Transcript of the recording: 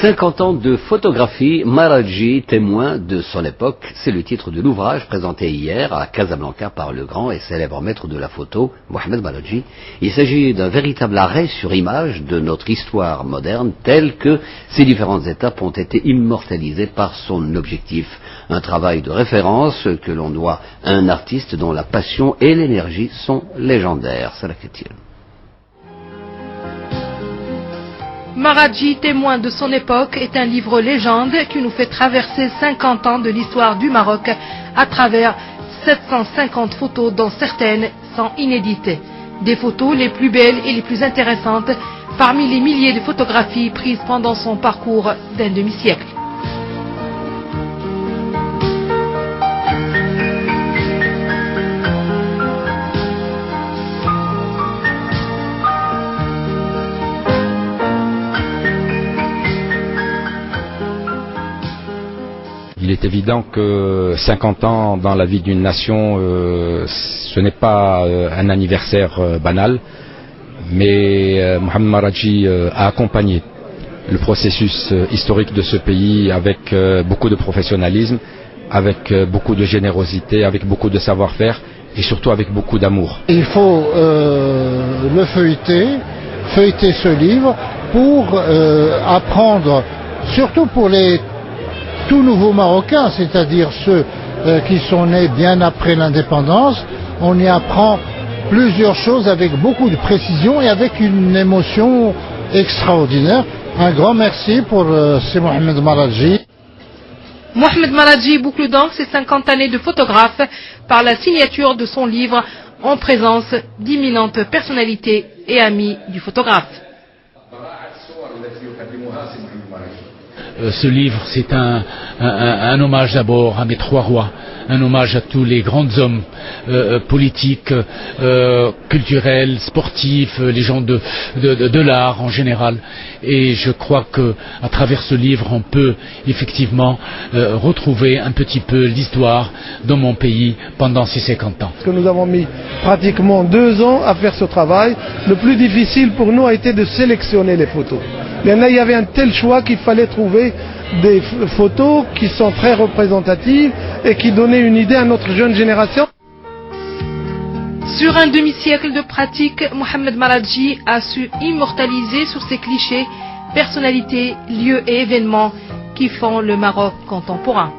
50 ans de photographie, Maraghi, témoin de son époque, c'est le titre de l'ouvrage présenté hier à Casablanca par le grand et célèbre maître de la photo, Mohamed Maraghi. Il s'agit d'un véritable arrêt sur image de notre histoire moderne, telle que ses différentes étapes ont été immortalisées par son objectif. Un travail de référence que l'on doit à un artiste dont la passion et l'énergie sont légendaires. C'est la question. Maraghi, témoin de son époque, est un livre légende qui nous fait traverser 50 ans de l'histoire du Maroc à travers 750 photos, dont certaines sont inédites. Des photos les plus belles et les plus intéressantes parmi les milliers de photographies prises pendant son parcours d'un demi-siècle. Il est évident que 50 ans dans la vie d'une nation, ce n'est pas un anniversaire banal, mais Mohamed Maraghi a accompagné le processus historique de ce pays avec beaucoup de professionnalisme, avec beaucoup de générosité, avec beaucoup de savoir-faire et surtout avec beaucoup d'amour. Il faut le feuilleter ce livre pour apprendre, surtout pour les tout nouveaux Marocains, c'est-à-dire ceux qui sont nés bien après l'indépendance. On y apprend plusieurs choses avec beaucoup de précision et avec une émotion extraordinaire. Un grand merci pour Mohamed Maraghi. Mohamed Maraghi boucle donc ses 50 années de photographe par la signature de son livre en présence d'imminentes personnalités et amis du photographe. Ce livre, c'est un hommage d'abord à mes trois rois, un hommage à tous les grands hommes politiques, culturels, sportifs, les gens de l'art en général. Et je crois que à travers ce livre, on peut effectivement retrouver un petit peu l'histoire de mon pays pendant ces 50 ans. Parce que nous avons mis pratiquement 2 ans à faire ce travail. Le plus difficile pour nous a été de sélectionner les photos. Il y avait un tel choix qu'il fallait trouver des photos qui sont très représentatives et qui donnaient une idée à notre jeune génération. Sur un demi-siècle de pratique, Mohamed Maraghi a su immortaliser sur ses clichés personnalités, lieux et événements qui font le Maroc contemporain.